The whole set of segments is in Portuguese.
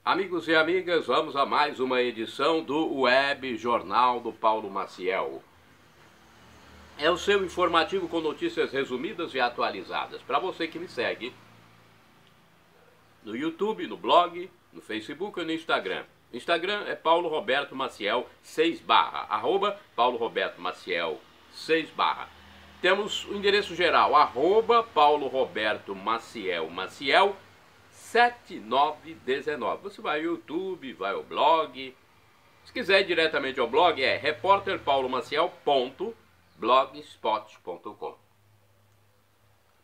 Amigos e amigas, vamos a mais uma edição do Web Jornal do Paulo Maciel. É o seu informativo com notícias resumidas e atualizadas. Para você que me segue no YouTube, no blog, no Facebook e no Instagram. Instagram é Paulo Roberto Maciel 6 /, arroba Paulo Roberto Maciel 6 /. Temos o endereço geral, arroba Paulo Roberto Maciel 7919. Você vai ao YouTube, vai ao blog. Se quiser ir diretamente ao blog, é repórterpaulomaciel.blogspot.com.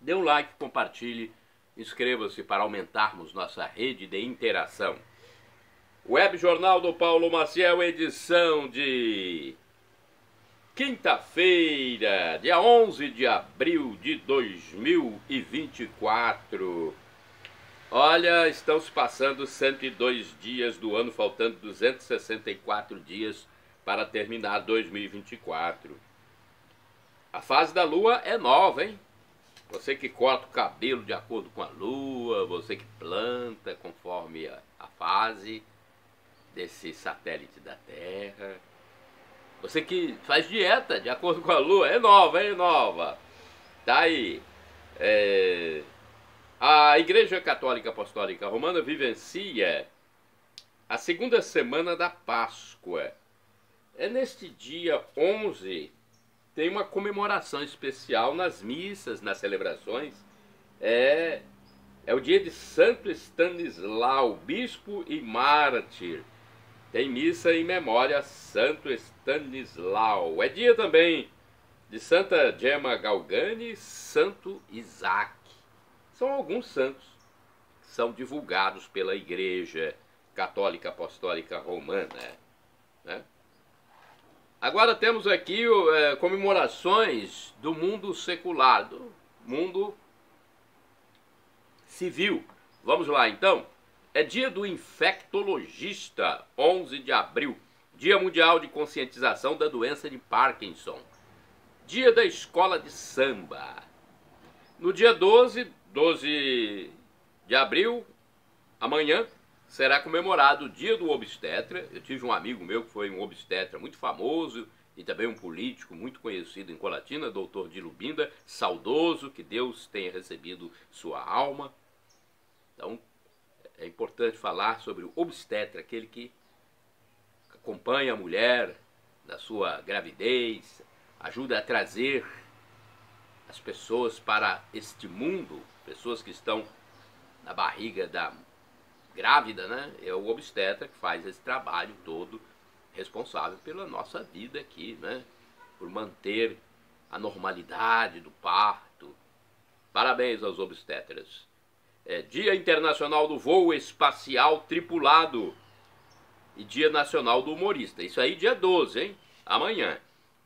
Dê um like, compartilhe, inscreva-se para aumentarmos nossa rede de interação. Web Jornal do Paulo Maciel, edição de quinta-feira, dia 11 de abril de 2024. Olha, estão se passando 102 dias do ano, faltando 264 dias para terminar 2024. A fase da lua é nova, hein? Você que corta o cabelo de acordo com a lua, você que planta conforme a fase desse satélite da Terra, você que faz dieta de acordo com a lua, é nova, hein? Nova. Tá aí. A Igreja Católica Apostólica Romana vivencia a segunda semana da Páscoa. Neste dia 11, tem uma comemoração especial nas missas, nas celebrações. É o dia de Santo Stanislau, bispo e mártir. Tem missa em memória a Santo Stanislau. É dia também de Santa Gemma Galgani e Santo Isaac. São alguns santos que são divulgados pela Igreja Católica Apostólica Romana, né? Agora temos aqui comemorações do mundo secular, do mundo civil. Vamos lá então. É dia do infectologista, 11 de abril. Dia mundial de conscientização da doença de Parkinson. Dia da escola de samba. No dia 12 de abril, amanhã, será comemorado o dia do obstetra. Eu tive um amigo meu que foi um obstetra muito famoso e também um político muito conhecido em Colatina, doutor de Lubinda, saudoso, que Deus tenha recebido sua alma. Então, é importante falar sobre o obstetra, aquele que acompanha a mulher na sua gravidez, ajuda a trazer as pessoas para este mundo, pessoas que estão na barriga da grávida, né? É o obstetra que faz esse trabalho todo, responsável pela nossa vida aqui, né? Por manter a normalidade do parto. Parabéns aos obstetras. Dia Internacional do Voo Espacial Tripulado e Dia Nacional do Humorista. Isso aí dia 12, hein? Amanhã.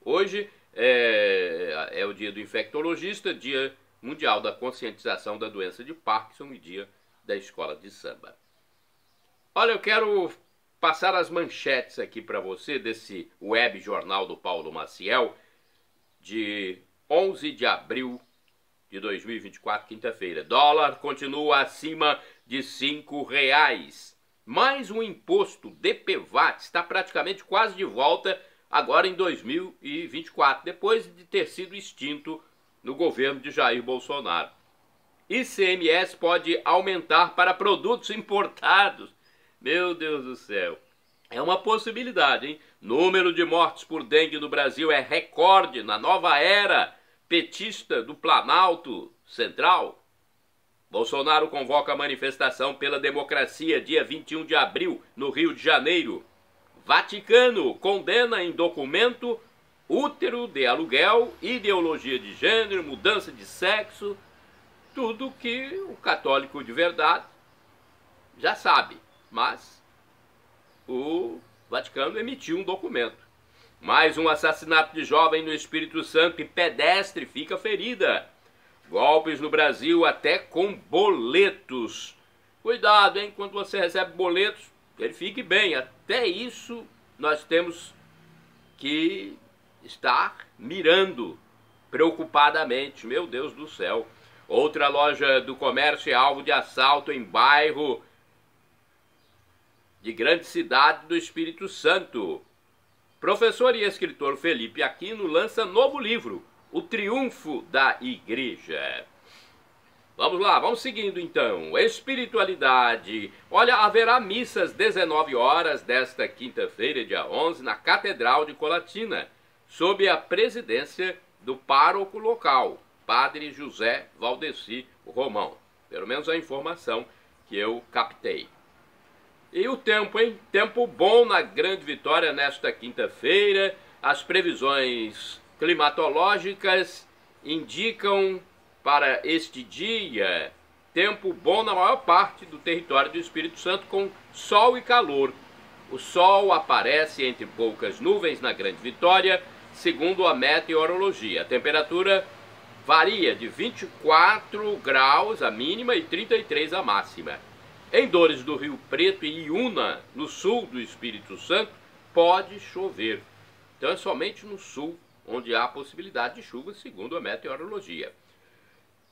Hoje é o dia do infectologista, dia mundial da conscientização da doença de Parkinson e dia da escola de samba. Olha, eu quero passar as manchetes aqui para você desse web jornal do Paulo Maciel de 11 de abril de 2024, quinta-feira. Dólar continua acima de R$5. Mais um imposto DPVAT está praticamente quase de volta agora em 2024, depois de ter sido extinto no governo de Jair Bolsonaro. ICMS pode aumentar para produtos importados. Meu Deus do céu. É uma possibilidade, hein? Número de mortes por dengue no Brasil é recorde na nova era petista do Planalto Central. Bolsonaro convoca a manifestação pela democracia dia 21 de abril no Rio de Janeiro. Vaticano condena em documento útero de aluguel, ideologia de gênero, mudança de sexo, tudo que o católico de verdade já sabe, mas o Vaticano emitiu um documento. Mais um assassinato de jovem no Espírito Santo e pedestre fica ferida. Golpes no Brasil até com boletos. Cuidado, hein? Quando você recebe boletos, verifique bem. Até isso nós temos que estar mirando preocupadamente. Meu Deus do céu. Outra loja do comércio é alvo de assalto em bairro de grande cidade do Espírito Santo. Professor e escritor Felipe Aquino lança novo livro, O Triunfo da Igreja. Vamos lá, vamos seguindo então. Espiritualidade. Olha, haverá missa às 19 horas desta quinta-feira, dia 11, na Catedral de Colatina, sob a presidência do pároco local, Padre José Valdeci Romão. Pelo menos a informação que eu captei. E o tempo, hein? Tempo bom na Grande Vitória nesta quinta-feira. As previsões climatológicas indicam para este dia tempo bom na maior parte do território do Espírito Santo, com sol e calor. O sol aparece entre poucas nuvens na Grande Vitória, segundo a meteorologia. A temperatura varia de 24 graus a mínima e 33 a máxima. Em Dores do Rio Preto e Iúna, no sul do Espírito Santo, pode chover. Então é somente no sul onde há possibilidade de chuva, segundo a meteorologia.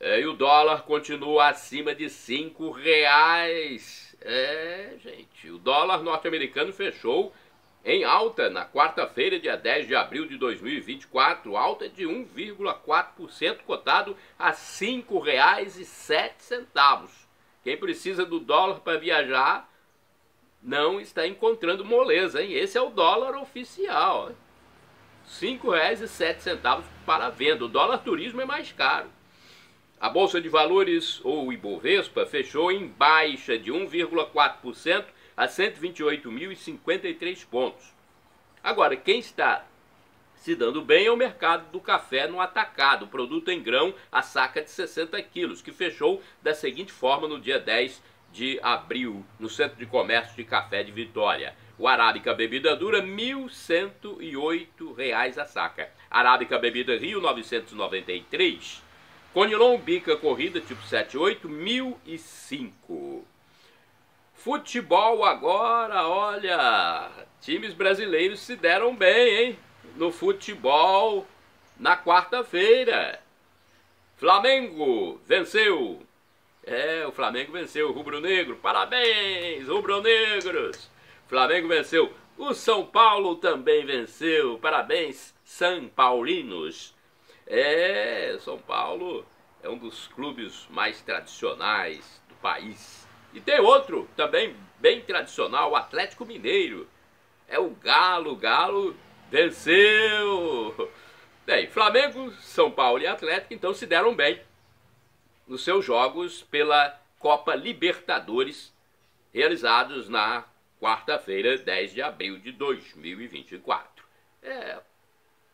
E o dólar continua acima de R$5. Gente, o dólar norte-americano fechou em alta na quarta-feira, dia 10 de abril de 2024, alta de 1,4%, cotado a R$ 5,07. Quem precisa do dólar para viajar não está encontrando moleza, hein? Esse é o dólar oficial, R$ 5,07 para a venda. O dólar turismo é mais caro. A Bolsa de Valores, ou Ibovespa, fechou em baixa de 1,4% a 128.053 pontos. Agora, quem está se dando bem é o mercado do café no atacado, produto em grão, a saca de 60 quilos, que fechou da seguinte forma no dia 10 de abril, no Centro de Comércio de Café de Vitória. O Arábica Bebida Dura, R$ 1.108 a saca. Arábica Bebida Rio, 993. Conilon Bica Corrida tipo 78, 1.005. Futebol agora, olha, times brasileiros se deram bem, hein? No futebol, na quarta-feira. Flamengo venceu. O Flamengo venceu o rubro-negro. Parabéns, rubro-negros. Flamengo venceu. O São Paulo também venceu. Parabéns, São Paulinos. São Paulo é um dos clubes mais tradicionais do país. E tem outro também bem tradicional, o Atlético Mineiro. É o Galo, venceu! Bem, Flamengo, São Paulo e Atlético então se deram bem nos seus jogos pela Copa Libertadores, realizados na quarta-feira, 10 de abril de 2024.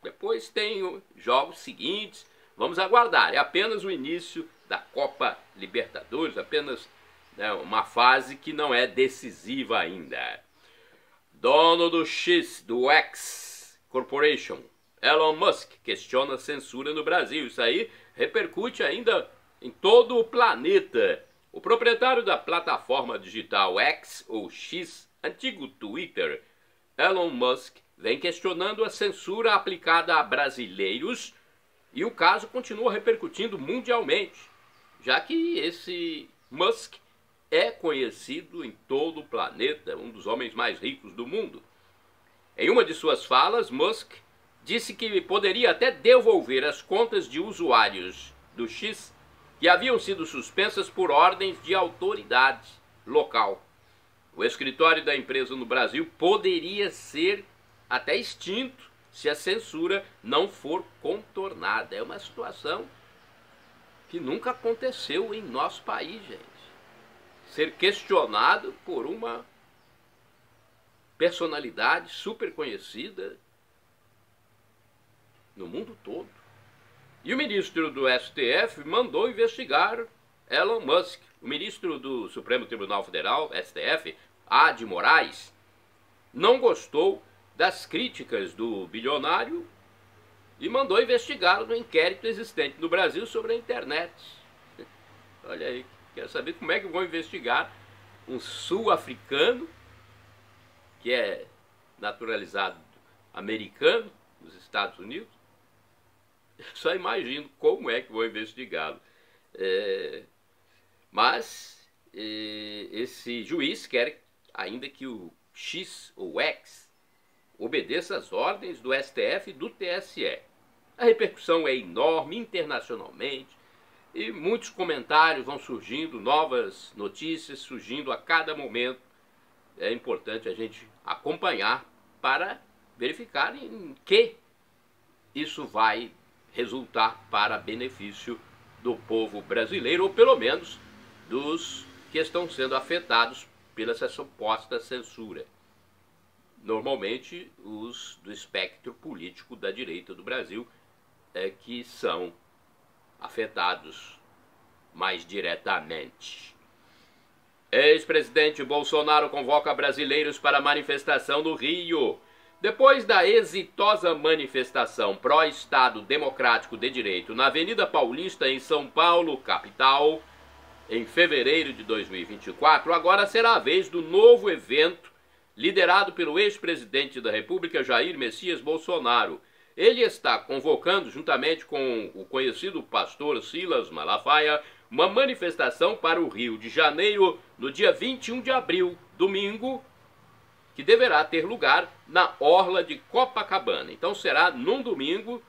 Depois tem os jogos seguintes, vamos aguardar. É apenas o início da Copa Libertadores, apenas uma fase que não é decisiva ainda. Dono do X Corporation, Elon Musk, questiona censura no Brasil. Isso aí repercute ainda em todo o planeta. O proprietário da plataforma digital X, ou X, antigo Twitter, Elon Musk, vem questionando a censura aplicada a brasileiros e o caso continua repercutindo mundialmente, já que esse Musk é conhecido em todo o planeta, um dos homens mais ricos do mundo. Em uma de suas falas, Musk disse que poderia até devolver as contas de usuários do X que haviam sido suspensas por ordens de autoridade local. O escritório da empresa no Brasil poderia ser até extinto se a censura não for contornada. É uma situação que nunca aconteceu em nosso país, gente. Ser questionado por uma personalidade super conhecida no mundo todo. E o ministro do STF mandou investigar Elon Musk. O ministro do Supremo Tribunal Federal, STF, Adi Moraes, não gostou das críticas do bilionário e mandou investigá-lo no inquérito existente no Brasil sobre a internet. Olha aí, quero saber como é que vão investigar um sul-africano que é naturalizado americano nos Estados Unidos. Só imagino como é que vão investigá-lo. Mas esse juiz quer ainda que o X ou X obedeça às ordens do STF e do TSE. A repercussão é enorme internacionalmente e muitos comentários vão surgindo, novas notícias surgindo a cada momento. É importante a gente acompanhar para verificar em que isso vai resultar para benefício do povo brasileiro, ou pelo menos dos que estão sendo afetados pela essa suposta censura. Normalmente os do espectro político da direita do Brasil que são afetados mais diretamente. Ex-presidente Bolsonaro convoca brasileiros para manifestação no Rio. Depois da exitosa manifestação pró-Estado Democrático de Direito na Avenida Paulista, em São Paulo, capital, em fevereiro de 2024, agora será a vez do novo evento liderado pelo ex-presidente da República, Jair Messias Bolsonaro. Ele está convocando, juntamente com o conhecido pastor Silas Malafaia, uma manifestação para o Rio de Janeiro no dia 21 de abril, domingo, que deverá ter lugar na orla de Copacabana. Então será num domingo,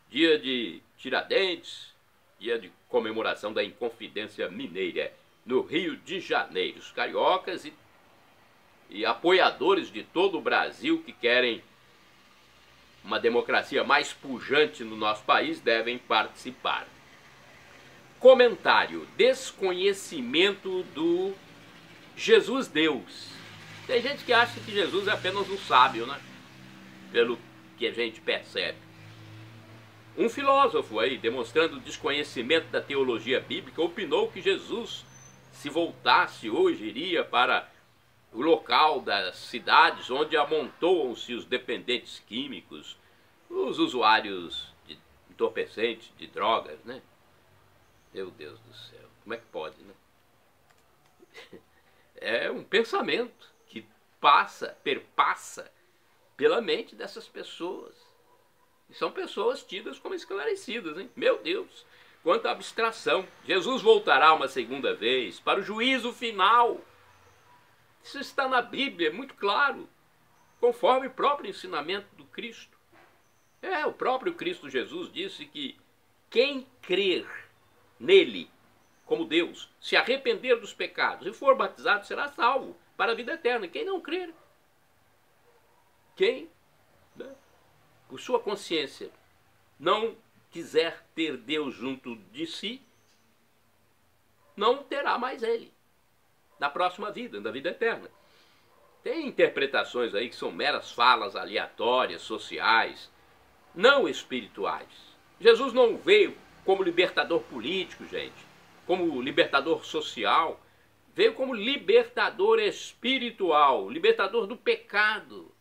dia de Tiradentes, dia de comemoração da Inconfidência Mineira, no Rio de Janeiro. Os cariocas e apoiadores de todo o Brasil que querem uma democracia mais pujante no nosso país devem participar. Comentário: desconhecimento do Jesus Deus. Tem gente que acha que Jesus é apenas um sábio, né? Pelo que a gente percebe. Um filósofo aí, demonstrando desconhecimento da teologia bíblica, opinou que Jesus, se voltasse hoje, iria para o local das cidades onde amontoam-se os dependentes químicos, os usuários de entorpecentes, de drogas, né? Meu Deus do céu, como é que pode, né? É um pensamento que perpassa pela mente dessas pessoas. E são pessoas tidas como esclarecidas, hein? Meu Deus, quanta abstração. Jesus voltará uma segunda vez para o juízo final. Isso está na Bíblia, é muito claro, conforme o próprio ensinamento do Cristo. O próprio Cristo Jesus disse que quem crer nele como Deus, se arrepender dos pecados e for batizado, será salvo para a vida eterna. Quem não crer, quem, por sua consciência, não quiser ter Deus junto de si, não terá mais ele na próxima vida, na vida eterna. Tem interpretações aí que são meras falas aleatórias, sociais, não espirituais. Jesus não veio como libertador político, gente, como libertador social, veio como libertador espiritual, libertador do pecado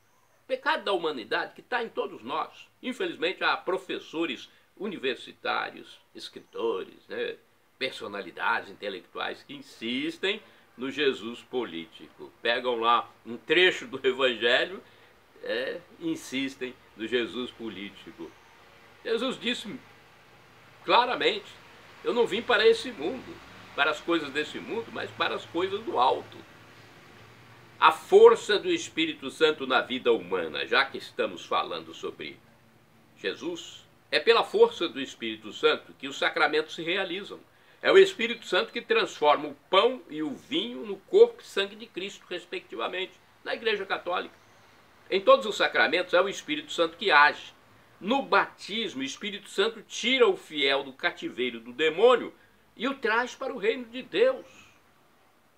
da humanidade que está em todos nós. Infelizmente há professores universitários, escritores, né, personalidades intelectuais que insistem no Jesus político. Pegam lá um trecho do Evangelho e insistem no Jesus político. Jesus disse claramente: eu não vim para esse mundo, para as coisas desse mundo, mas para as coisas do alto. A força do Espírito Santo na vida humana, já que estamos falando sobre Jesus, é pela força do Espírito Santo que os sacramentos se realizam. É o Espírito Santo que transforma o pão e o vinho no corpo e sangue de Cristo, respectivamente, na Igreja Católica. Em todos os sacramentos é o Espírito Santo que age. No batismo, o Espírito Santo tira o fiel do cativeiro do demônio e o traz para o reino de Deus.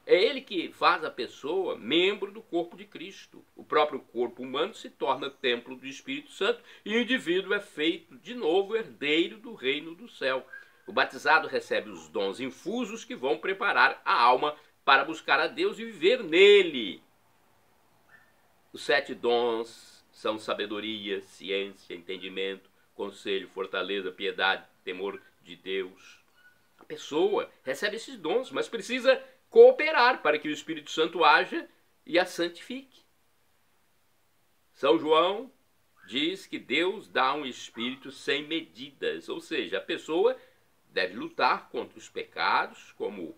É ele que faz a pessoa membro do corpo de Cristo. O próprio corpo humano se torna templo do Espírito Santo e o indivíduo é feito de novo herdeiro do reino do céu. O batizado recebe os dons infusos que vão preparar a alma para buscar a Deus e viver nele. Os 7 dons são sabedoria, ciência, entendimento, conselho, fortaleza, piedade, temor de Deus. A pessoa recebe esses dons, mas precisa cooperar para que o Espírito Santo haja e a santifique. São João diz que Deus dá um espírito sem medidas, ou seja, a pessoa deve lutar contra os pecados, como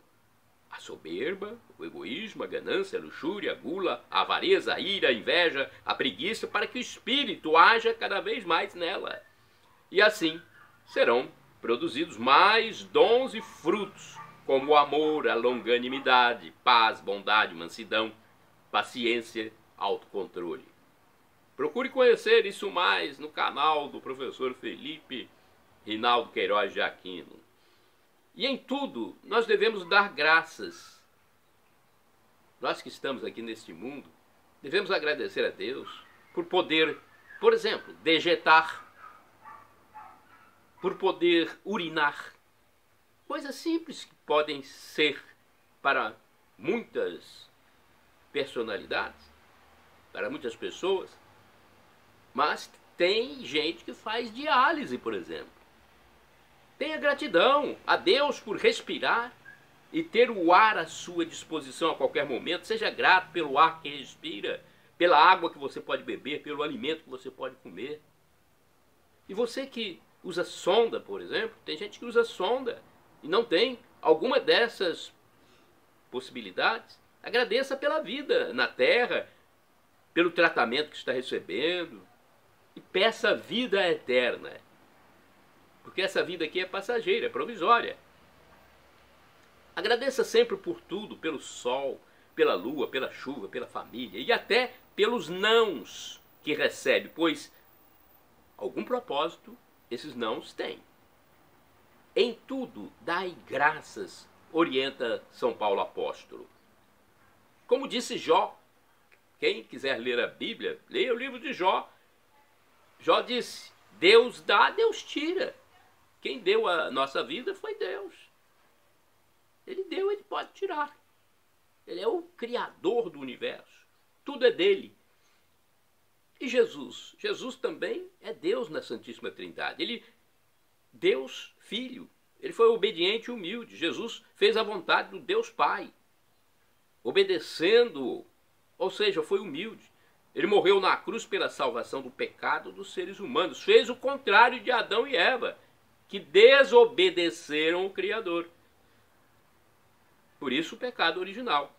A soberba, o egoísmo, a ganância, a luxúria, a gula, a avareza, a ira, a inveja, a preguiça, para que o espírito haja cada vez mais nela. E assim serão produzidos mais dons e frutos, como o amor, a longanimidade, paz, bondade, mansidão, paciência, autocontrole. Procure conhecer isso mais no canal do professor Felipe Rinaldo Queiroz de Aquino. E em tudo nós devemos dar graças. Nós que estamos aqui neste mundo, devemos agradecer a Deus por poder, por exemplo, dejetar, por poder urinar. Coisas simples que podem ser para muitas personalidades, para muitas pessoas, mas tem gente que faz diálise, por exemplo. Tenha gratidão a Deus por respirar e ter o ar à sua disposição a qualquer momento. Seja grato pelo ar que respira, pela água que você pode beber, pelo alimento que você pode comer. E você que usa sonda, por exemplo, tem gente que usa sonda e não tem alguma dessas possibilidades. Agradeça pela vida na Terra, pelo tratamento que está recebendo e peça vida eterna. Porque essa vida aqui é passageira, é provisória. Agradeça sempre por tudo, pelo sol, pela lua, pela chuva, pela família e até pelos nãos que recebe, pois algum propósito esses nãos têm. Em tudo dai graças, orienta São Paulo apóstolo. Como disse Jó, quem quiser ler a Bíblia, leia o livro de Jó. Jó disse, Deus dá, Deus tira. Quem deu a nossa vida foi Deus. Ele deu, ele pode tirar. Ele é o criador do universo. Tudo é dele. E Jesus? Jesus também é Deus na Santíssima Trindade. Ele, Deus Filho. Ele foi obediente e humilde. Jesus fez a vontade do Deus Pai. Obedecendo, ou seja, foi humilde. Ele morreu na cruz pela salvação do pecado dos seres humanos. Fez o contrário de Adão e Eva, que desobedeceram o Criador. Por isso o pecado original.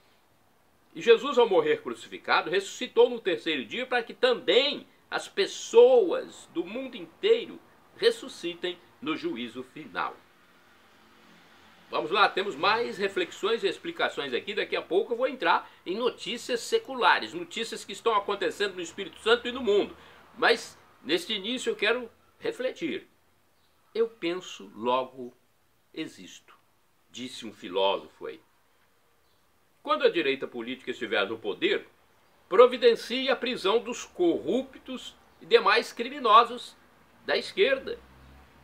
E Jesus, ao morrer crucificado, ressuscitou no terceiro dia para que também as pessoas do mundo inteiro ressuscitem no juízo final. Vamos lá, temos mais reflexões e explicações aqui. Daqui a pouco eu vou entrar em notícias seculares, notícias que estão acontecendo no Espírito Santo e no mundo. Mas, neste início, eu quero refletir. Eu penso, logo existo, disse um filósofo aí. Quando a direita política estiver no poder, providencie a prisão dos corruptos e demais criminosos da esquerda,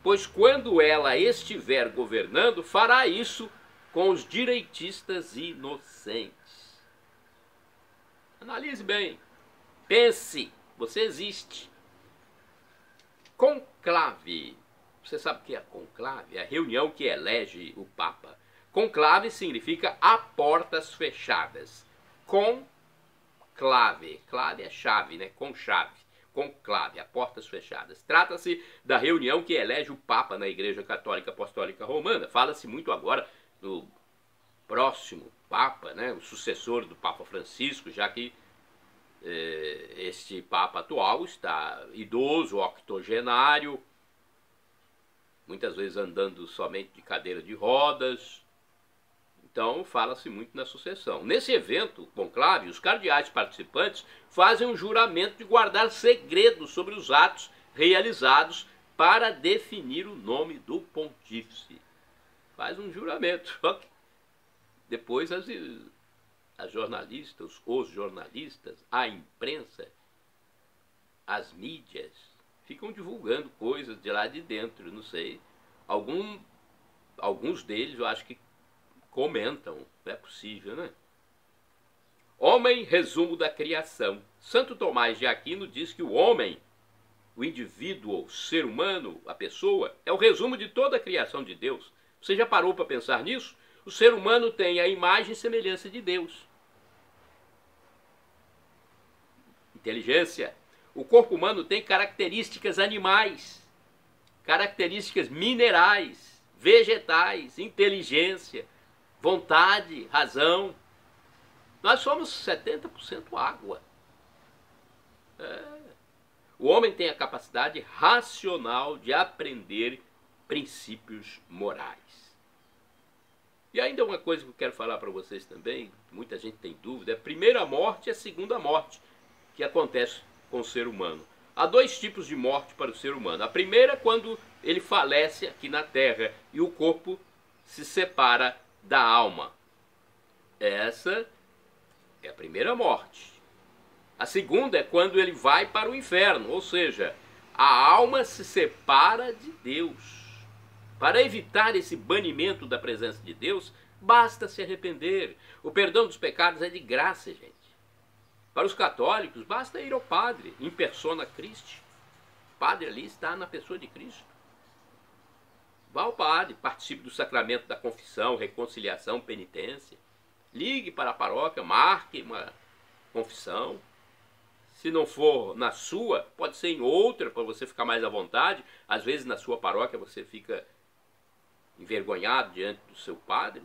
pois quando ela estiver governando, fará isso com os direitistas inocentes. Analise bem, pense, você existe. Conclave. Você sabe o que é conclave? É a reunião que elege o Papa. Conclave significa a portas fechadas. Conclave. Clave é chave, né? Com chave. Conclave, a portas fechadas. Trata-se da reunião que elege o Papa na Igreja Católica Apostólica Romana. Fala-se muito agora do próximo Papa, né? O sucessor do Papa Francisco, já que este Papa atual está idoso, octogenário, muitas vezes andando somente de cadeira de rodas. Então fala-se muito na sucessão. Nesse evento, conclave, os cardeais participantes fazem um juramento de guardar segredo sobre os atos realizados para definir o nome do pontífice. Faz um juramento. Depois as jornalistas, os jornalistas, a imprensa, as mídias ficam divulgando coisas de lá de dentro, não sei. Alguns deles eu acho que comentam, não é possível, né? Homem, resumo da criação. Santo Tomás de Aquino diz que o homem, o indivíduo, o ser humano, a pessoa, é o resumo de toda a criação de Deus. Você já parou para pensar nisso? O ser humano tem a imagem e semelhança de Deus. Inteligência. O corpo humano tem características animais, características minerais, vegetais, inteligência, vontade, razão. Nós somos 70% água. O homem tem a capacidade racional de aprender princípios morais. E ainda uma coisa que eu quero falar para vocês também, muita gente tem dúvida, é a primeira morte e a segunda morte que acontece com o ser humano. Há dois tipos de morte para o ser humano. A primeira é quando ele falece aqui na terra e o corpo se separa da alma. Essa é a primeira morte. A segunda é quando ele vai para o inferno, ou seja, a alma se separa de Deus. Para evitar esse banimento da presença de Deus, basta se arrepender. O perdão dos pecados é de graça, gente. Para os católicos, basta ir ao padre, in persona Christi. O padre ali está na pessoa de Cristo. Vá ao padre, participe do sacramento da confissão, reconciliação, penitência. Ligue para a paróquia, marque uma confissão. Se não for na sua, pode ser em outra, para você ficar mais à vontade. Às vezes na sua paróquia você fica envergonhado diante do seu padre.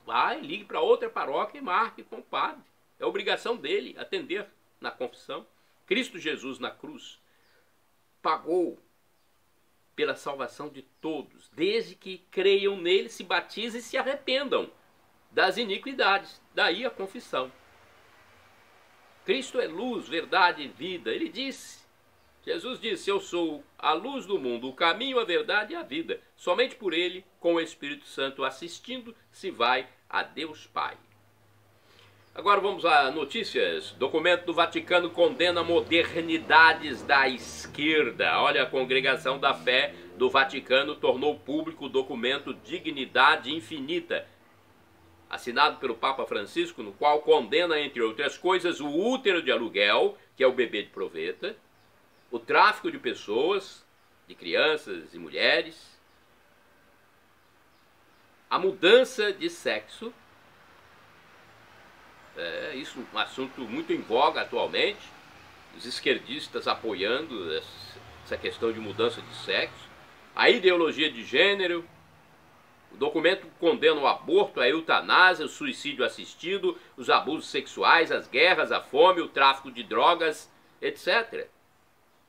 Vai, ligue para outra paróquia e marque com o padre. É obrigação dele atender na confissão. Cristo Jesus na cruz pagou pela salvação de todos, desde que creiam nele, se batizem e se arrependam das iniquidades. Daí a confissão. Cristo é luz, verdade e vida. Ele disse, Jesus disse, eu sou a luz do mundo, o caminho, a verdade e a vida. Somente por ele, com o Espírito Santo assistindo, se vai a Deus Pai. Agora vamos a notícias. Documento do Vaticano condena modernidades da esquerda. Olha, a Congregação da Fé do Vaticano tornou público o documento Dignidade Infinita, assinado pelo Papa Francisco, no qual condena, entre outras coisas, o útero de aluguel, que é o bebê de proveta, o tráfico de pessoas, de crianças e mulheres, a mudança de sexo. Isso é um assunto muito em voga atualmente, os esquerdistas apoiando essa questão de mudança de sexo, a ideologia de gênero. O documento condena o aborto, a eutanásia, o suicídio assistido, os abusos sexuais, as guerras, a fome, o tráfico de drogas, etc.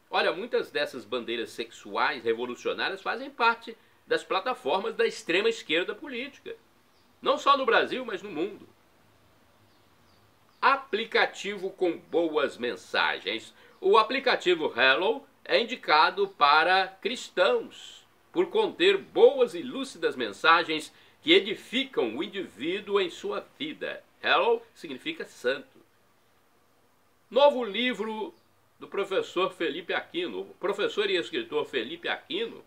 Olha, muitas dessas bandeiras sexuais revolucionárias fazem parte das plataformas da extrema esquerda política. Não só no Brasil, mas no mundo. Aplicativo com boas mensagens. O aplicativo Hello é indicado para cristãos, por conter boas e lúcidas mensagens que edificam o indivíduo em sua vida. Hello significa santo. Novo livro do professor Felipe Aquino. O professor e escritor Felipe Aquino,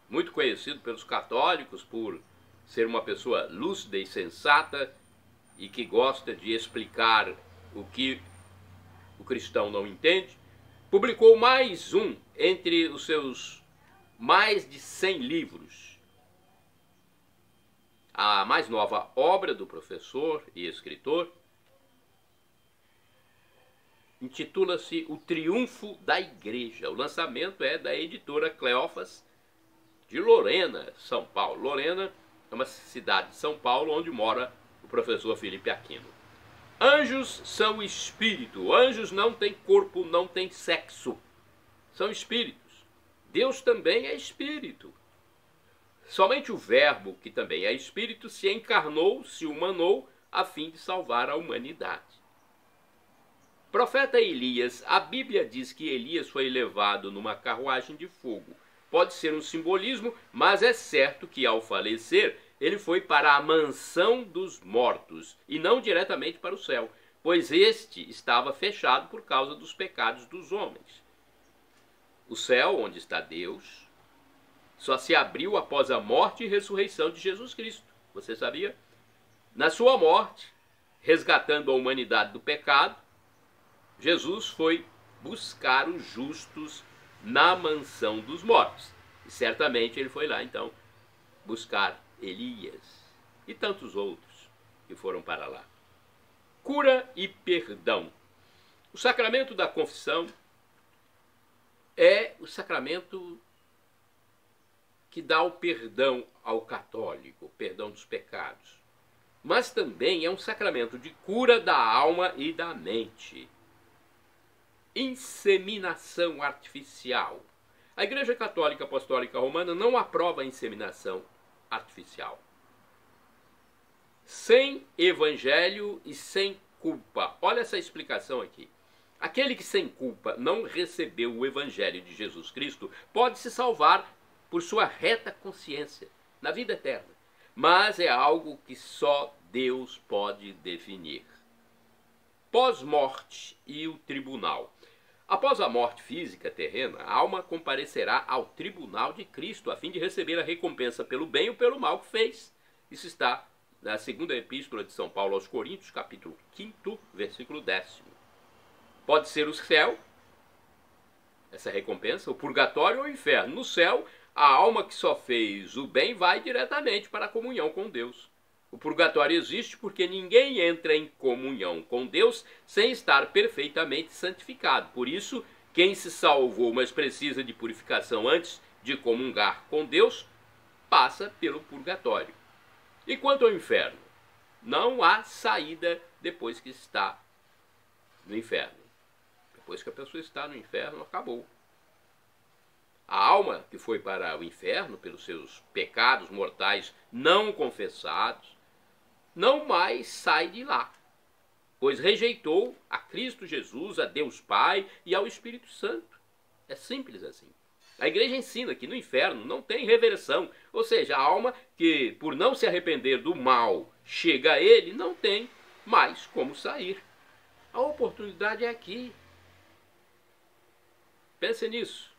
muito conhecido pelos católicos por ser uma pessoa lúcida e sensata e que gosta de explicar o que o cristão não entende, publicou mais um entre os seus mais de 100 livros. A mais nova obra do professor e escritor intitula-se O Triunfo da Igreja. O lançamento é da editora Cleófas de Lorena, São Paulo. Lorena é uma cidade de São Paulo onde mora o professor Felipe Aquino. Anjos são espírito. Anjos não têm corpo, não têm sexo. São espíritos. Deus também é espírito. Somente o Verbo, que também é espírito, se encarnou, se humanou, a fim de salvar a humanidade. Profeta Elias, a Bíblia diz que Elias foi levado numa carruagem de fogo. Pode ser um simbolismo, mas é certo que ao falecer, ele foi para a mansão dos mortos e não diretamente para o céu, pois este estava fechado por causa dos pecados dos homens. O céu, onde está Deus, só se abriu após a morte e ressurreição de Jesus Cristo. Você sabia? Na sua morte, resgatando a humanidade do pecado, Jesus foi buscar os justos na mansão dos mortos. E certamente ele foi lá, então, buscar Elias e tantos outros que foram para lá. Cura e perdão. O sacramento da confissão é o sacramento que dá o perdão ao católico, o perdão dos pecados. mas também é um sacramento de cura da alma e da mente. Inseminação artificial. A Igreja Católica Apostólica Romana não aprova a inseminação artificial. Sem evangelho e sem culpa. Olha essa explicação aqui. Aquele que sem culpa não recebeu o evangelho de Jesus Cristo pode se salvar por sua reta consciência na vida eterna. Mas é algo que só Deus pode definir. Pós-morte e o tribunal. Após a morte física terrena, a alma comparecerá ao tribunal de Cristo a fim de receber a recompensa pelo bem ou pelo mal que fez. Isso está na segunda epístola de São Paulo aos Coríntios, capítulo 5, versículo 10. Pode ser o céu, essa recompensa, o purgatório ou o inferno. No céu, a alma que só fez o bem vai diretamente para a comunhão com Deus. O purgatório existe porque ninguém entra em comunhão com Deus sem estar perfeitamente santificado. Por isso, quem se salvou, mas precisa de purificação antes de comungar com Deus, passa pelo purgatório. E quanto ao inferno? Não há saída depois que está no inferno. Depois que a pessoa está no inferno, acabou. A alma que foi para o inferno pelos seus pecados mortais não confessados, não mais sai de lá, pois rejeitou a Cristo Jesus, a Deus Pai e ao Espírito Santo. É simples assim. A igreja ensina que no inferno não tem reversão, ou seja, a alma que, por não se arrepender do mal, chega a ele, não tem mais como sair. A oportunidade é aqui. Pense nisso.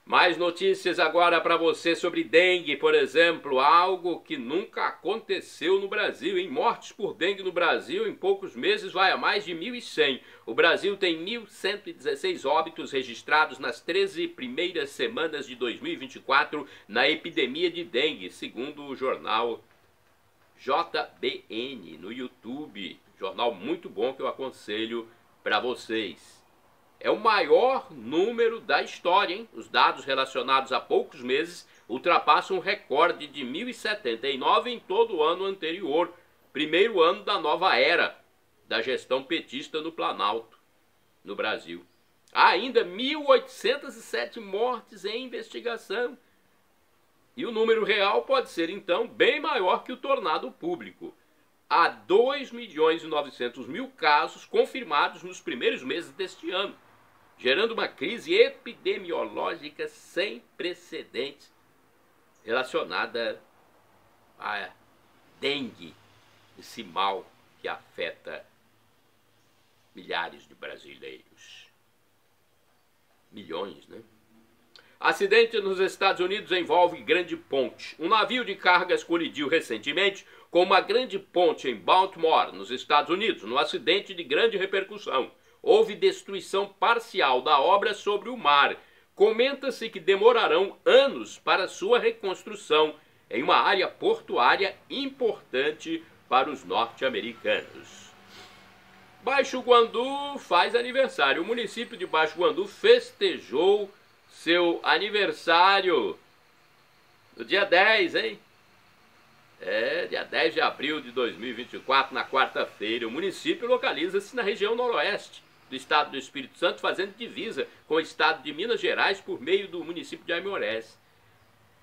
Mais notícias agora para você sobre dengue, por exemplo, algo que nunca aconteceu no Brasil. Em mortes por dengue no Brasil, em poucos meses vai a mais de 1.100. O Brasil tem 1.116 óbitos registrados nas 13 primeiras semanas de 2024 na epidemia de dengue, segundo o jornal JBN no YouTube. Jornal muito bom que eu aconselho para vocês. É o maior número da história, hein? Os dados relacionados a poucos meses ultrapassam o recorde de 1.079 em todo o ano anterior, primeiro ano da nova era da gestão petista no Planalto, no Brasil. Há ainda 1.807 mortes em investigação. E o número real pode ser, então, bem maior que o tornado público. Há 2.900.000 casos confirmados nos primeiros meses deste ano, gerando uma crise epidemiológica sem precedentes relacionada à dengue, esse mal que afeta milhares de brasileiros. Milhões, né? Acidente nos Estados Unidos envolve grande ponte. Um navio de cargas colidiu recentemente com uma grande ponte em Baltimore, nos Estados Unidos, num acidente de grande repercussão. Houve destruição parcial da obra sobre o mar. Comenta-se que demorarão anos para sua reconstrução em uma área portuária importante para os norte-americanos. Baixo Guandu faz aniversário. O município de Baixo Guandu festejou seu aniversário no dia 10, hein? Dia 10 de abril de 2024, na quarta-feira. O município localiza-se na região noroeste do estado do Espírito Santo, fazendo divisa com o estado de Minas Gerais por meio do município de Aimorés.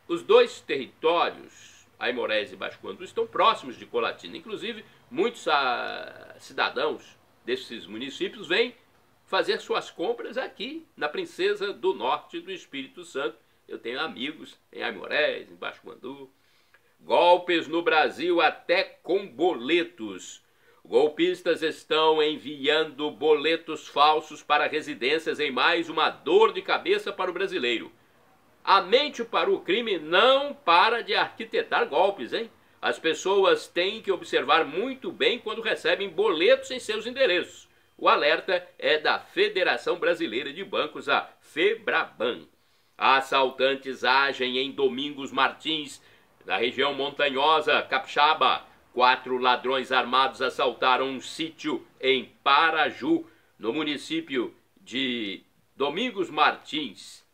Os dois territórios, Aimorés e Baixo Guandu, estão próximos de Colatina. Inclusive, muitos cidadãos desses municípios vêm fazer suas compras aqui, na Princesa do Norte do Espírito Santo. Eu tenho amigos em Aimorés, em Baixo Guandu. Golpes no Brasil até com boletos. Golpistas estão enviando boletos falsos para residências em mais uma dor de cabeça para o brasileiro. A mente para o crime não para de arquitetar golpes, hein? As pessoas têm que observar muito bem quando recebem boletos em seus endereços. O alerta é da Federação Brasileira de Bancos, a FEBRABAN. Assaltantes agem em Domingos Martins, na região montanhosa capixaba. 4 ladrões armados assaltaram um sítio em Paraju, no município de Domingos Martins,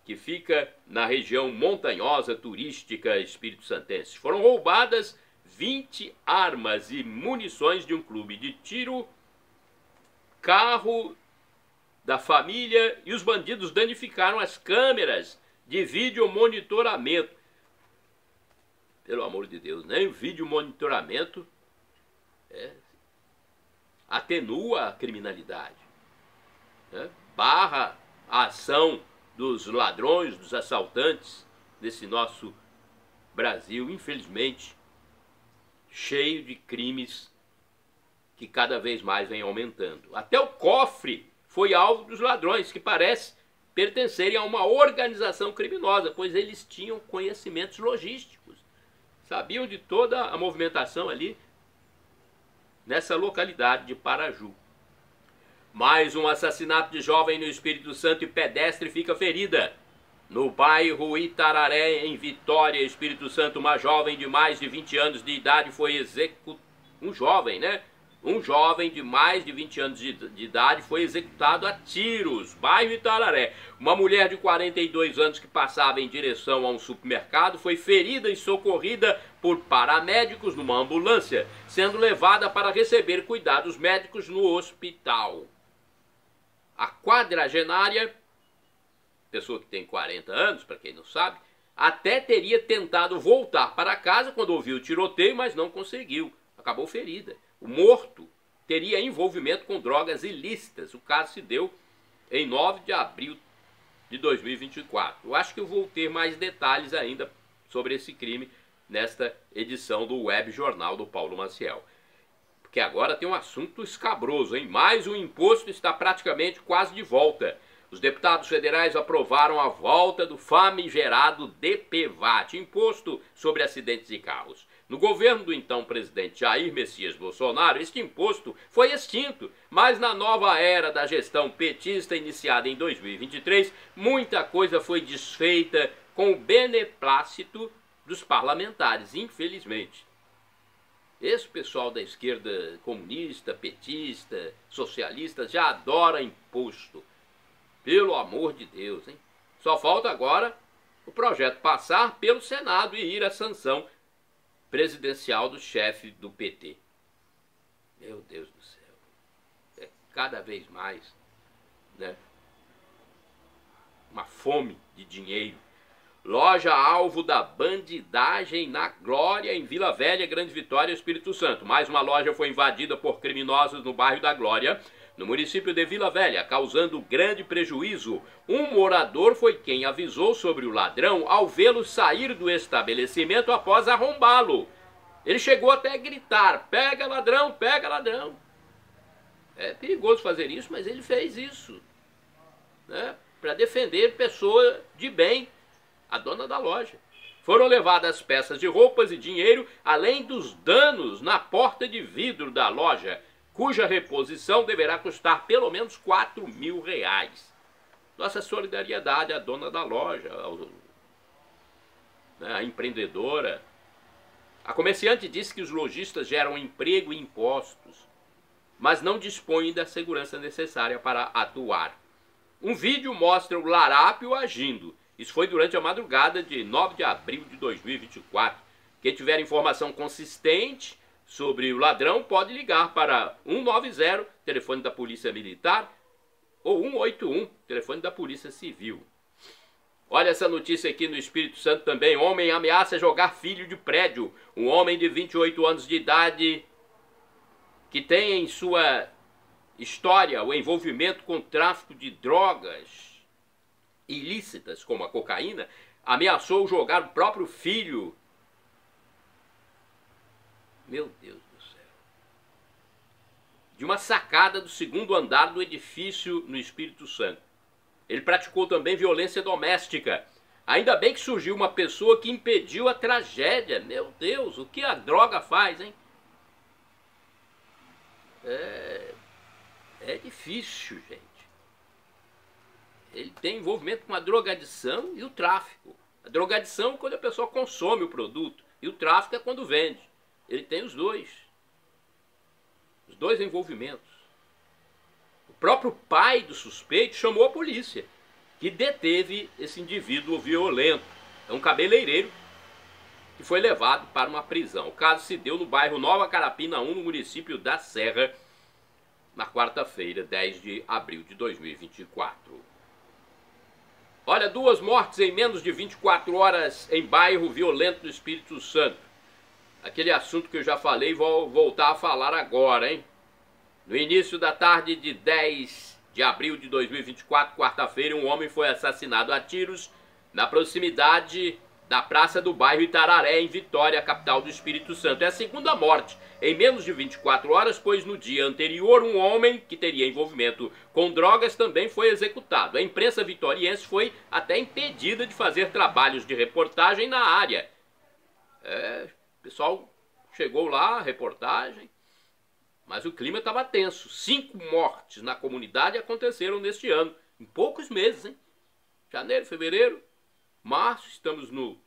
que fica na região montanhosa turística espírito-santense. Foram roubadas 20 armas e munições de um clube de tiro, carro da família, e os bandidos danificaram as câmeras de vídeo monitoramento. Pelo amor de Deus, nem o vídeo monitoramento atenua a criminalidade, barra a ação dos ladrões, dos assaltantes desse nosso Brasil, infelizmente, cheio de crimes que cada vez mais vem aumentando. Até o cofre foi alvo dos ladrões, que parece pertencerem a uma organização criminosa, pois eles tinham conhecimentos logísticos, sabiam de toda a movimentação ali nessa localidade de Paraju. Mais um assassinato de jovem no Espírito Santo e pedestre fica ferida. No bairro Itararé, em Vitória, Espírito Santo, uma jovem de mais de 20 anos de idade foi executada. Um jovem de mais de 20 anos de idade foi executado a tiros, bairro Itararé. Uma mulher de 42 anos que passava em direção a um supermercado foi ferida e socorrida por paramédicos numa ambulância, sendo levada para receber cuidados médicos no hospital. A quadragenária, pessoa que tem 40 anos, para quem não sabe, até teria tentado voltar para casa quando ouviu o tiroteio, mas não conseguiu. Acabou ferida. O morto teria envolvimento com drogas ilícitas. O caso se deu em 9 de abril de 2024. Eu acho que eu vou ter mais detalhes ainda sobre esse crime nesta edição do Web Jornal do Paulo Maciel. Porque agora tem um assunto escabroso, hein? Mais um imposto está praticamente quase de volta. Os deputados federais aprovaram a volta do famigerado DPVAT, Imposto sobre Acidentes de Carros. No governo do então presidente Jair Messias Bolsonaro, este imposto foi extinto, mas na nova era da gestão petista iniciada em 2023, muita coisa foi desfeita com o beneplácito dos parlamentares, infelizmente. Esse pessoal da esquerda comunista, petista, socialista já adora imposto. Pelo amor de Deus, hein? Só falta agora o projeto passar pelo Senado e ir à sanção presidencial do chefe do PT. Meu Deus do céu. É cada vez mais, né, uma fome de dinheiro. Loja alvo da bandidagem na Glória, em Vila Velha, Grande Vitória, Espírito Santo. Mais uma loja foi invadida por criminosos no bairro da Glória, no município de Vila Velha, causando grande prejuízo. Um morador foi quem avisou sobre o ladrão ao vê-lo sair do estabelecimento após arrombá-lo. Ele chegou até a gritar: "Pega ladrão, pega ladrão!" É perigoso fazer isso, mas ele fez isso, né, para defender pessoa de bem, a dona da loja. Foram levadas peças de roupas e dinheiro, além dos danos na porta de vidro da loja, cuja reposição deverá custar pelo menos R$4.000. Nossa solidariedade à dona da loja, à empreendedora. A comerciante disse que os lojistas geram emprego e impostos, mas não dispõem da segurança necessária para atuar. Um vídeo mostra o larápio agindo. Isso foi durante a madrugada de 9 de abril de 2024. Quem tiver informação consistente sobre o ladrão pode ligar para 190, telefone da Polícia Militar, ou 181, telefone da Polícia Civil. Olha essa notícia aqui no Espírito Santo também. Homem ameaça jogar filho de prédio. Um homem de 28 anos de idade que tem em sua história o envolvimento com tráfico de drogas ilícitas, como a cocaína, ameaçou jogar o próprio filho. Meu Deus do céu. De uma sacada do segundo andar do edifício no Espírito Santo. Ele praticou também violência doméstica. Ainda bem que surgiu uma pessoa que impediu a tragédia. Meu Deus, o que a droga faz, hein? É difícil, gente. Ele tem envolvimento com a drogadição e o tráfico. A drogadição é quando a pessoa consome o produto, e o tráfico é quando vende. Ele tem os dois envolvimentos. O próprio pai do suspeito chamou a polícia, que deteve esse indivíduo violento. É um cabeleireiro que foi levado para uma prisão. O caso se deu no bairro Nova Carapina 1, no município da Serra, na quarta-feira, 10 de abril de 2024. Olha, 2 mortes em menos de 24 horas em bairro violento do Espírito Santo. Aquele assunto que eu já falei, vou voltar a falar agora, hein? No início da tarde de 10 de abril de 2024, quarta-feira, um homem foi assassinado a tiros na proximidade da Praça do Bairro Itararé, em Vitória, capital do Espírito Santo. É a segunda morte em menos de 24 horas, pois no dia anterior um homem que teria envolvimento com drogas também foi executado. A imprensa vitoriense foi até impedida de fazer trabalhos de reportagem na área. O pessoal chegou lá, reportagem, mas o clima estava tenso. 5 mortes na comunidade aconteceram neste ano, em poucos meses, hein? Janeiro, fevereiro, março, estamos nos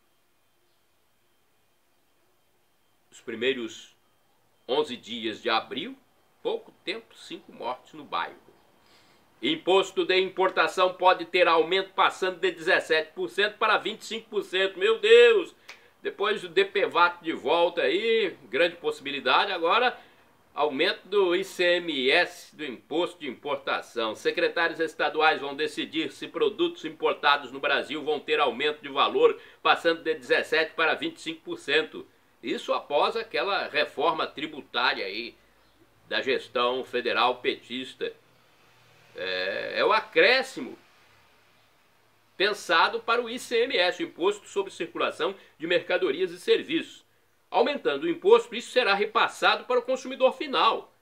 primeiros 11 dias de abril, pouco tempo, 5 mortes no bairro. Imposto de importação pode ter aumento passando de 17% para 25%. Meu Deus! Depois do DPVAT de volta aí, grande possibilidade. Agora, aumento do ICMS, do Imposto de Importação. Secretários estaduais vão decidir se produtos importados no Brasil vão ter aumento de valor, passando de 17% para 25%. Isso após aquela reforma tributária aí da gestão federal petista. É o acréscimo pensado para o ICMS, o Imposto sobre Circulação de Mercadorias e Serviços. Aumentando o imposto, isso será repassado para o consumidor final.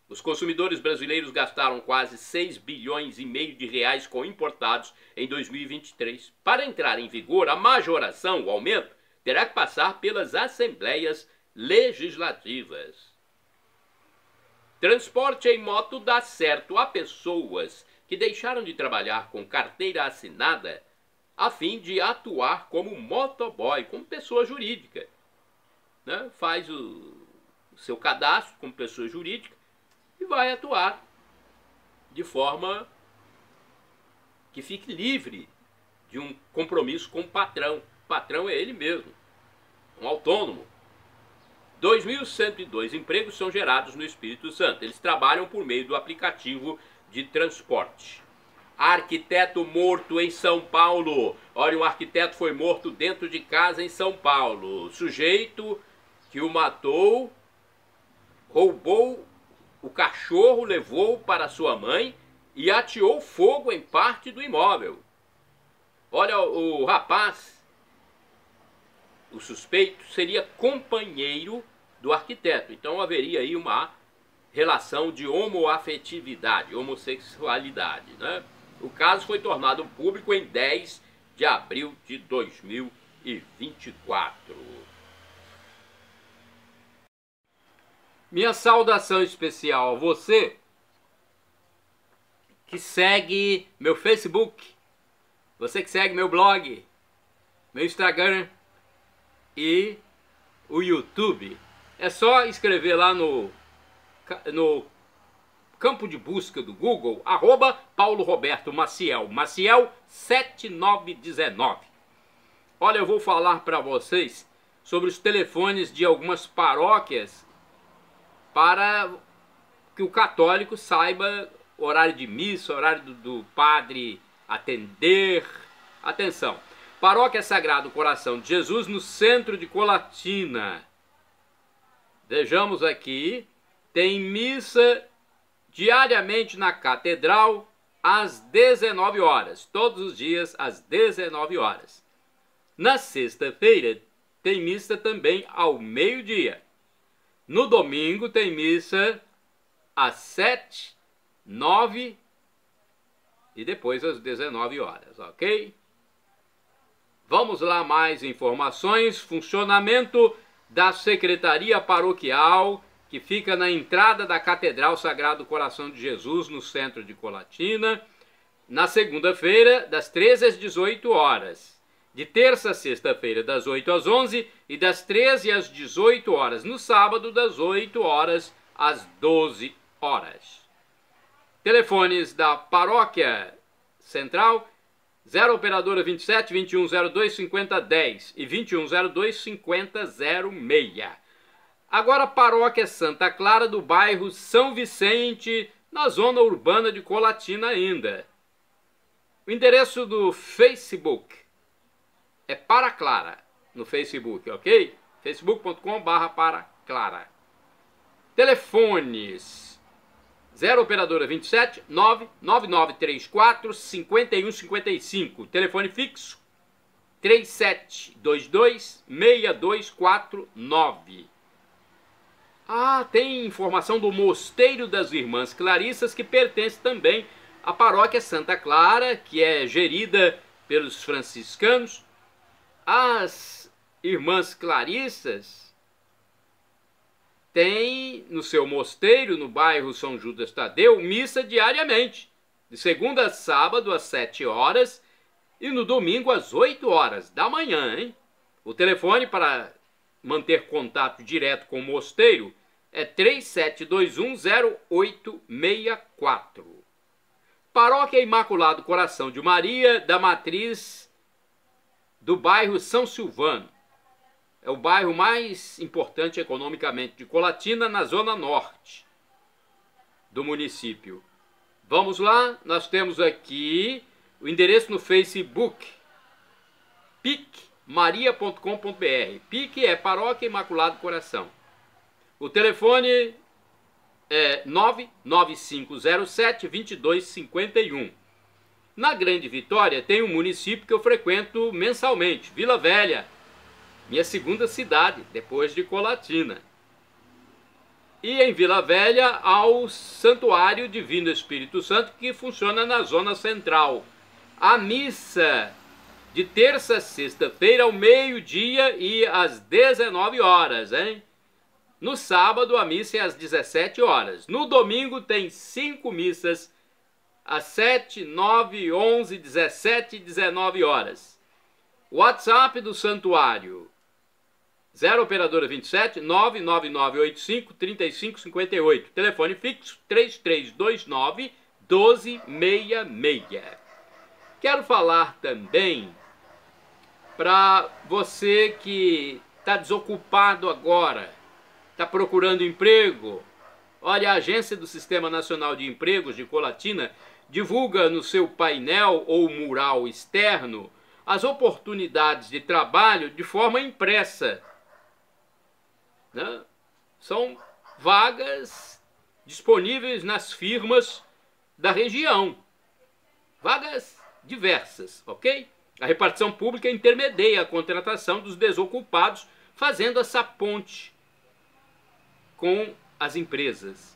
Os consumidores brasileiros gastaram quase 6 bilhões e meio de reais com importados em 2023. Para entrar em vigor, a majoração, o aumento, terá que passar pelas assembleias legislativas. Transporte em moto dá certo a pessoas que deixaram de trabalhar com carteira assinada a fim de atuar como motoboy, como pessoa jurídica. Né? Faz o seu cadastro como pessoa jurídica e vai atuar de forma que fique livre de um compromisso com o patrão. O patrão é ele mesmo, um autônomo. 2.102 empregos são gerados no Espírito Santo. Eles trabalham por meio do aplicativo de transporte. Arquiteto morto em São Paulo. Olha, um arquiteto foi morto dentro de casa em São Paulo. O sujeito que o matou roubou o cachorro, levou para sua mãe e ateou fogo em parte do imóvel. Olha, o rapaz, o suspeito, seria companheiro do arquiteto. Então haveria aí uma relação de homoafetividade, homossexualidade, né? O caso foi tornado público em 10 de abril de 2024. Minha saudação especial a você que segue meu Facebook, você que segue meu blog, meu Instagram e o YouTube. É só escrever lá no campo de busca do Google, @Paulo Roberto Maciel, Maciel 7919. Olha, eu vou falar para vocês sobre os telefones de algumas paróquias para que o católico saiba horário de missa, horário do padre atender. Atenção, Paróquia Sagrado Coração de Jesus, no centro de Colatina. Vejamos aqui, tem missa diariamente na catedral às 19 horas, todos os dias às 19 horas. Na sexta-feira tem missa também ao meio-dia. No domingo tem missa às 7, 9 e depois às 19 horas, ok? Vamos lá, mais informações. Funcionamento da Secretaria Paroquial, que fica na entrada da Catedral Sagrado Coração de Jesus, no centro de Colatina, na segunda-feira, das 13 às 18 horas. De terça a sexta-feira, das 8 às 11 e das 13 às 18 horas. No sábado, das 8 horas às 12 horas. Telefones da Paróquia Central 0 operadora 27 2102 5010 e 2102 5006. Agora paróquia Santa Clara do bairro São Vicente, na zona urbana de Colatina ainda. O endereço do Facebook é Para Clara, no Facebook, ok? facebook.com/Para-Clara. Telefones 0 operadora 27 99934 5155. Telefone fixo 3722 6249. Tem informação do Mosteiro das Irmãs Clarissas, que pertence também à paróquia Santa Clara, que é gerida pelos franciscanos. As Irmãs Clarissas têm no seu mosteiro, no bairro São Judas Tadeu, missa diariamente, de segunda a sábado às 7 horas e no domingo às 8 horas da manhã, hein? O telefone para manter contato direto com o mosteiro é 37210864. Paróquia Imaculado Coração de Maria da Matriz do bairro São Silvano. É o bairro mais importante economicamente de Colatina, na zona norte do município. Vamos lá, nós temos aqui o endereço no Facebook, picmaria.com.br. PIC é Paróquia Imaculado Coração. O telefone é 99507 2251. Na Grande Vitória tem um município que eu frequento mensalmente, Vila Velha, minha segunda cidade, depois de Colatina. E em Vila Velha há o Santuário Divino Espírito Santo, que funciona na zona central. A missa de terça a sexta-feira ao meio-dia e às 19 horas, hein? No sábado a missa é às 17 horas. No domingo tem 5 missas às 7, 9, 11, 17 e 19 horas. WhatsApp do santuário 0 operadora 27 99985 3558. Telefone fixo 3329 1266. Quero falar também para você que está desocupado agora, está procurando emprego. Olha, a Agência do Sistema Nacional de Empregos de Colatina divulga no seu painel ou mural externo as oportunidades de trabalho de forma impressa. São vagas disponíveis nas firmas da região. Vagas diversas, ok? A repartição pública intermedia a contratação dos desocupados, fazendo essa ponte com as empresas.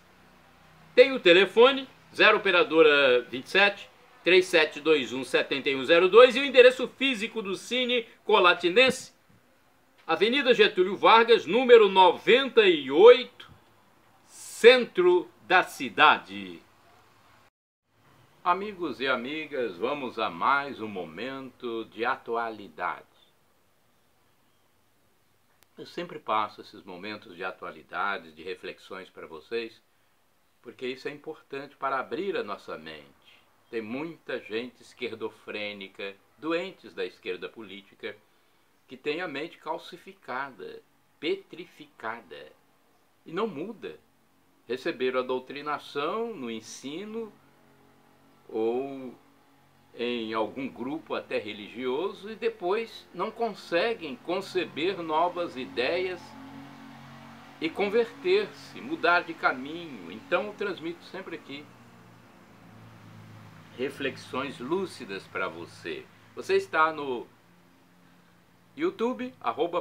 Tem o telefone 0 operadora 27 3721 7102 e o endereço físico do Cine Colatinense, Avenida Getúlio Vargas, número 98, centro da cidade. Amigos e amigas, vamos a mais um momento de atualidade. Eu sempre passo esses momentos de atualidade, de reflexões para vocês, porque isso é importante para abrir a nossa mente. Tem muita gente esquerdofrênica, doentes da esquerda política, que tem a mente calcificada, petrificada, e não muda. Receberam a doutrinação no ensino ou em algum grupo até religioso e depois não conseguem conceber novas ideias e converter-se, mudar de caminho. Então eu transmito sempre aqui reflexões lúcidas para você. Você está no YouTube,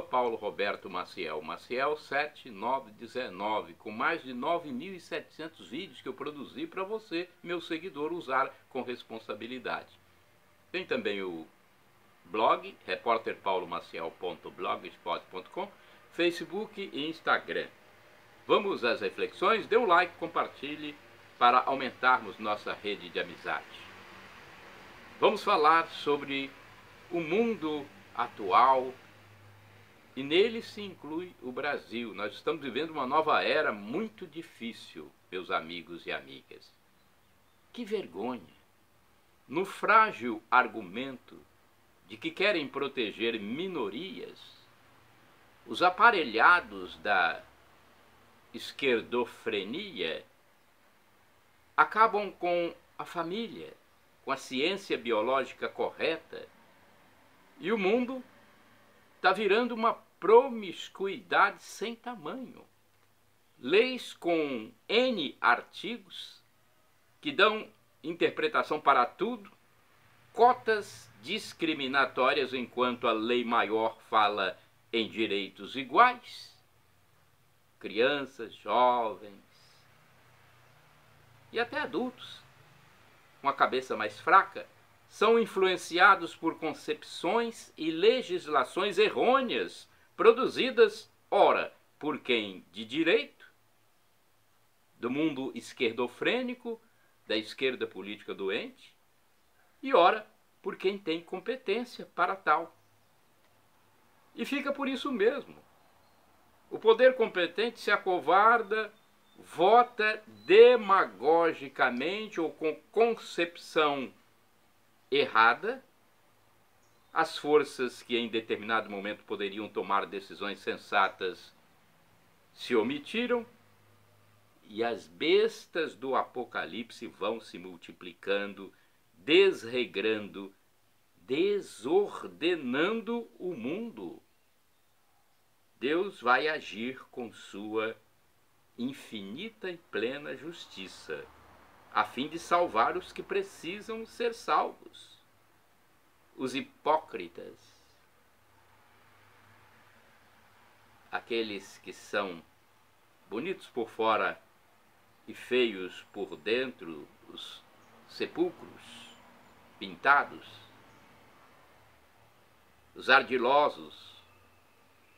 @Paulo Roberto Maciel, Maciel 7919, com mais de 9.700 vídeos que eu produzi para você, meu seguidor, usar com responsabilidade. Tem também o blog, repórterpaulomaciel.blogspot.com, Facebook e Instagram. Vamos às reflexões? Dê um like, compartilhe para aumentarmos nossa rede de amizade. Vamos falar sobre o mundo atual, e nele se inclui o Brasil. Nós estamos vivendo uma nova era muito difícil, meus amigos e amigas. Que vergonha! no frágil argumento de que querem proteger minorias, os aparelhados da esquerdofrenia acabam com a família, com a ciência biológica correta, e o mundo está virando uma promiscuidade sem tamanho. Leis com N artigos que dão interpretação para tudo, cotas discriminatórias enquanto a lei maior fala em direitos iguais. Crianças, jovens e até adultos com a cabeça mais fraca são influenciados por concepções e legislações errôneas produzidas, ora, por quem de direito, do mundo esquerdofrênico, da esquerda política doente, e ora, por quem tem competência para tal. E fica por isso mesmo. O poder competente se acovarda, vota demagogicamente ou com concepção errada. As forças que em determinado momento poderiam tomar decisões sensatas se omitiram, e as bestas do Apocalipse vão se multiplicando, desregrando, desordenando o mundo. Deus vai agir com sua infinita e plena justiça, a fim de salvar os que precisam ser salvos. Os hipócritas, aqueles que são bonitos por fora e feios por dentro, os sepulcros pintados, os ardilosos,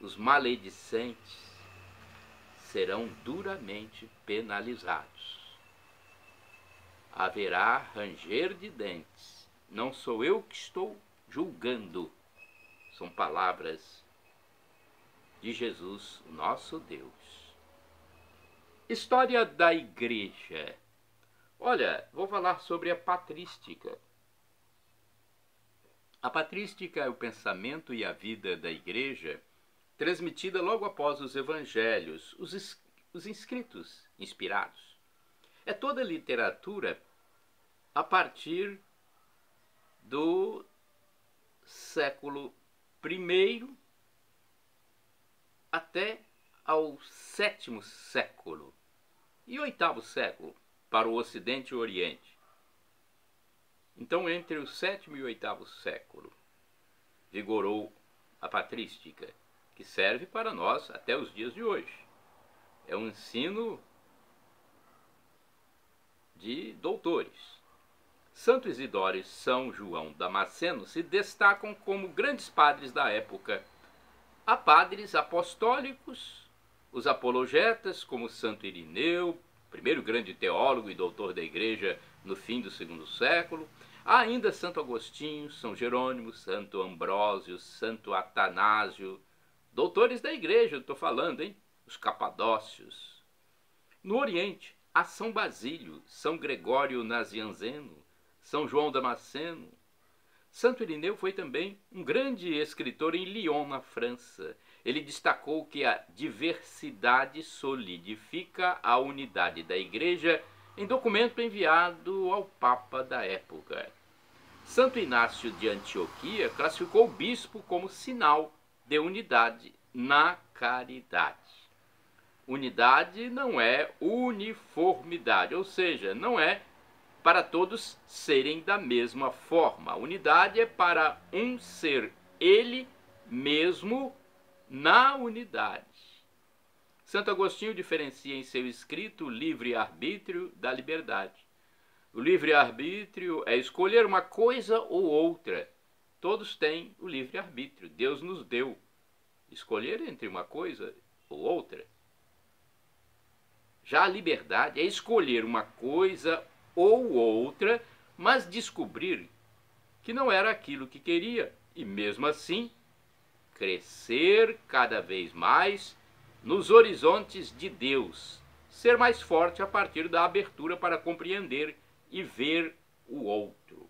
os maledicentes, serão duramente penalizados. Haverá ranger de dentes. Não sou eu que estou julgando. São palavras de Jesus, nosso Deus. História da igreja. Olha, vou falar sobre a patrística. A patrística é o pensamento e a vida da igreja transmitida logo após os evangelhos, os escritos inspirados. É toda literatura a partir do século I até ao sétimo século e oitavo século para o Ocidente e o Oriente. Então, entre o sétimo e o oitavo século, vigorou a patrística, que serve para nós até os dias de hoje. É um ensino de doutores. Santo Isidoro e São João Damasceno se destacam como grandes padres da época. Há padres apostólicos, os apologetas, como Santo Irineu, primeiro grande teólogo e doutor da igreja no fim do segundo século. Há ainda Santo Agostinho, São Jerônimo, Santo Ambrósio, Santo Atanásio, doutores da igreja, eu estou falando, hein? Os capadócios. No Oriente, há São Basílio, São Gregório Nazianzeno, São João Damasceno. Santo Irineu foi também um grande escritor em Lyon, na França. Ele destacou que a diversidade solidifica a unidade da igreja em documento enviado ao Papa da época. Santo Inácio de Antioquia classificou o bispo como sinal de unidade na caridade. Unidade não é uniformidade, ou seja, não é para todos serem da mesma forma. Unidade é para um ser ele mesmo na unidade. Santo Agostinho diferencia em seu escrito o livre-arbítrio da liberdade. O livre-arbítrio é escolher uma coisa ou outra. Todos têm o livre-arbítrio. Deus nos deu escolher entre uma coisa ou outra. Já a liberdade é escolher uma coisa ou outra, mas descobrir que não era aquilo que queria, e mesmo assim crescer cada vez mais nos horizontes de Deus, ser mais forte a partir da abertura para compreender e ver o outro.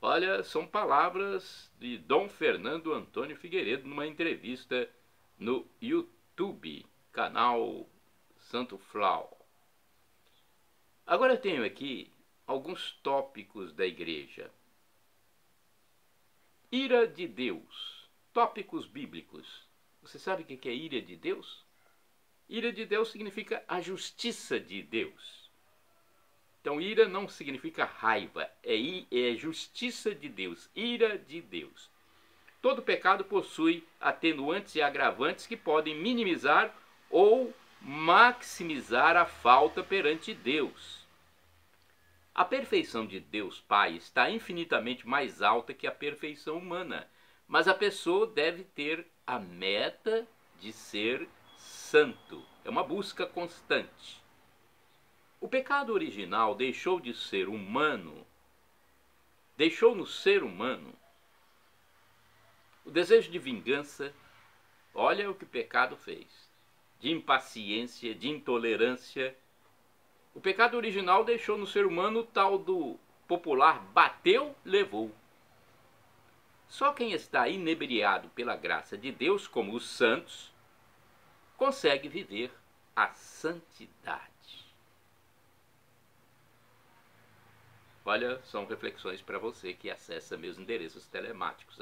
Olha, são palavras de Dom Fernando Antônio Figueiredo numa entrevista no YouTube, canal Santo Flau. Agora eu tenho aqui alguns tópicos da igreja. Ira de Deus, tópicos bíblicos. Você sabe o que é ira de Deus? Ira de Deus significa a justiça de Deus. Então, ira não significa raiva, é justiça de Deus, ira de Deus. Todo pecado possui atenuantes e agravantes que podem minimizar ou maximizar a falta perante Deus. A perfeição de Deus Pai está infinitamente mais alta que a perfeição humana, mas a pessoa deve ter a meta de ser santo. É uma busca constante. O pecado original deixou no ser humano o desejo de vingança. Olha o que o pecado fez, de impaciência, de intolerância. O pecado original deixou no ser humano o tal do popular bateu, levou. Só quem está inebriado pela graça de Deus, como os santos, consegue viver a santidade. Olha, são reflexões para você que acessa meus endereços telemáticos,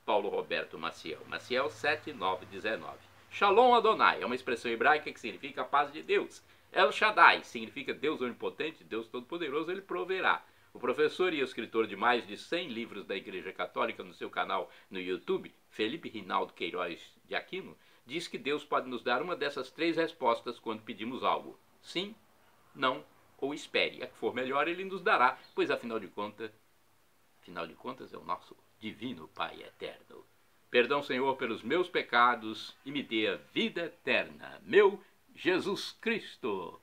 @PauloRobertoMaciel, Maciel 7919. Shalom Adonai é uma expressão hebraica que significa a paz de Deus. El Shaddai significa Deus onipotente, Deus todo-poderoso, ele proverá. O professor e escritor de mais de 100 livros da Igreja Católica no seu canal no YouTube, Felipe Rinaldo Queiroz de Aquino, diz que Deus pode nos dar uma dessas 3 respostas quando pedimos algo: sim, não ou espere. A que for melhor ele nos dará, pois afinal de contas é o nosso divino Pai eterno. Perdão, Senhor, pelos meus pecados e me dê a vida eterna, meu Jesus Cristo.